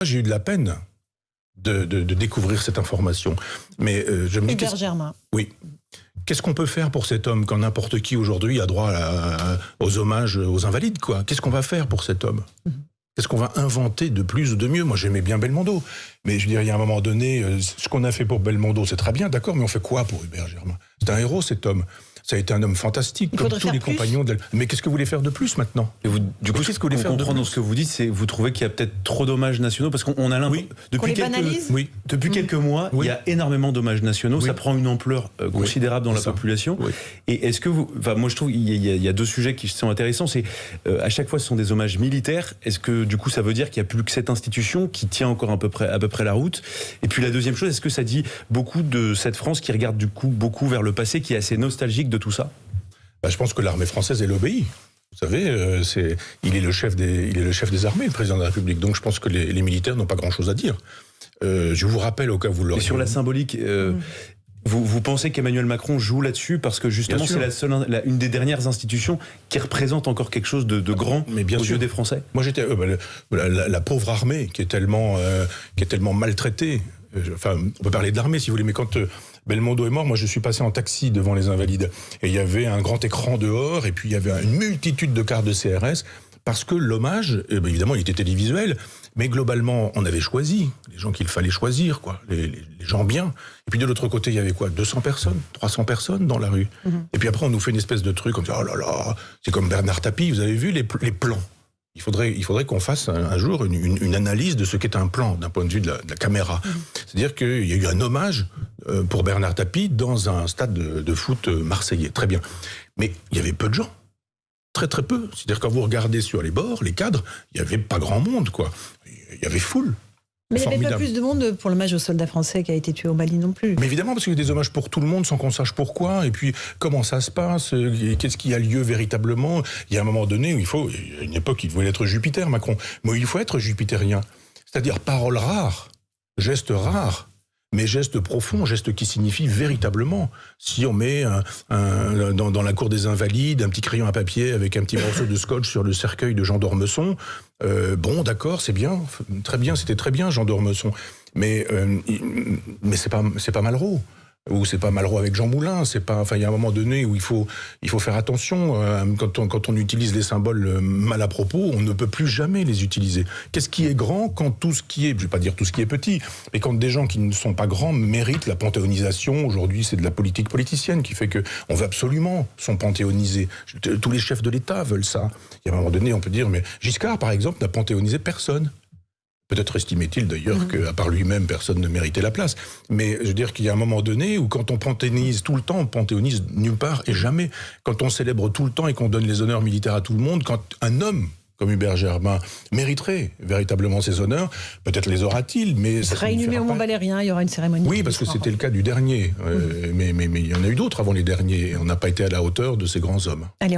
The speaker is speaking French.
J'ai eu de la peine de découvrir cette information. Mais je me dis... Hubert Germain. Oui. Qu'est-ce qu'on peut faire pour cet homme quand n'importe qui aujourd'hui a droit aux hommages aux invalides, quoi? Qu'est-ce qu'on va faire pour cet homme? Qu'est-ce qu'on va inventer de plus ou de mieux? Moi, j'aimais bien Belmondo. Mais je veux dire, il y a un moment donné, ce qu'on a fait pour Belmondo, c'est très bien, d'accord, mais on fait quoi pour Hubert Germain? C'est un héros, cet homme. Ça a été un homme fantastique, comme tous les compagnons d'elle. Mais qu'est-ce que vous voulez faire de plus maintenant? Et vous, du coup, qu'est-ce que vous voulez faire de plus? Dans ce que vous dites, c'est vous trouvez qu'il y a peut-être trop d'hommages nationaux, parce qu'on a l'impression depuis quelques mois, il y a énormément d'hommages nationaux. Ça prend une ampleur considérable dans la population. Et est-ce que vous, enfin, moi je trouve il y a deux sujets qui sont intéressants. C'est à chaque fois ce sont des hommages militaires. Est-ce que du coup ça veut dire qu'il n'y a plus que cette institution qui tient encore à peu près la route? Et puis la deuxième chose, est-ce que ça dit beaucoup de cette France qui regarde du coup beaucoup vers le passé, qui est assez nostalgique de tout ça? Je pense que l'armée française, elle obéit. Vous savez, il est le chef des armées, le président de la République. Donc je pense que les militaires n'ont pas grand-chose à dire. Je vous rappelle, au cas où vous l'auriez... Et sur la symbolique, vous pensez qu'Emmanuel Macron joue là-dessus parce que justement c'est une des dernières institutions qui représente encore quelque chose de grand aux yeux des Français? Moi j'étais la pauvre armée qui est tellement maltraitée. Enfin, on peut parler de l'armée si vous voulez, mais quand Belmondo est mort, moi je suis passé en taxi devant les Invalides et il y avait un grand écran dehors et puis il y avait une multitude de cartes de CRS parce que l'hommage, évidemment il était télévisuel, mais globalement on avait choisi les gens qu'il fallait choisir, quoi, les gens bien. Et puis de l'autre côté il y avait quoi, 200 personnes, 300 personnes dans la rue. Et puis après on nous fait une espèce de truc comme ça, oh là là, c'est comme Bernard Tapie, vous avez vu les plans. Il faudrait qu'on fasse un jour une analyse de ce qu'est un plan d'un point de vue de la caméra. C'est-à-dire qu'il y a eu un hommage pour Bernard Tapie dans un stade de foot marseillais. Très bien. Mais il y avait peu de gens. Très très peu. C'est-à-dire quand vous regardez sur les bords, les cadres, il n'y avait pas grand monde, quoi. Il y avait foule. Mais il n'y avait pas plus de monde pour l'hommage aux soldats français qui a été tué au Mali non plus. Mais évidemment, parce qu'il y a des hommages pour tout le monde sans qu'on sache pourquoi, et puis comment ça se passe, qu'est-ce qui a lieu véritablement. Il y a un moment donné où il y a une époque, il voulait être Jupiter, Macron. Mais il faut être jupitérien. C'est-à-dire paroles rares, gestes rares, mais gestes profonds, gestes qui signifient véritablement. Si on met dans la cour des Invalides un petit crayon à papier avec un petit morceau de scotch sur le cercueil de Jean d'Ormesson, bon, d'accord, c'est bien, très bien, c'était très bien, Jean d'Ormesson, mais c'est pas Malraux. Ou c'est pas Malraux avec Jean Moulin, c'est pas. Enfin, il y a un moment donné où il faut faire attention. Quand on utilise les symboles mal à propos, on ne peut plus jamais les utiliser. Qu'est-ce qui est grand quand tout ce qui est, je vais pas dire tout ce qui est petit, mais quand des gens qui ne sont pas grands méritent la panthéonisation. Aujourd'hui, c'est de la politique politicienne qui fait que on veut absolument sont panthéonisés. Tous les chefs de l'État veulent ça. Il y a un moment donné, on peut dire, mais Giscard, par exemple, n'a panthéonisé personne. Peut-être estimait-il d'ailleurs qu'à part lui-même, personne ne méritait la place. Mais je veux dire qu'il y a un moment donné où quand on panthéonise tout le temps, on panthéonise nulle part et jamais. Quand on célèbre tout le temps et qu'on donne les honneurs militaires à tout le monde, quand un homme comme Hubert Germain mériterait véritablement ces honneurs, peut-être les aura-t-il, mais... Il sera inhumé au Mont Valérien, il y aura une cérémonie. Oui, parce que c'était le cas du dernier. Mais il y en a eu d'autres avant les derniers, et on n'a pas été à la hauteur de ces grands hommes. Allez,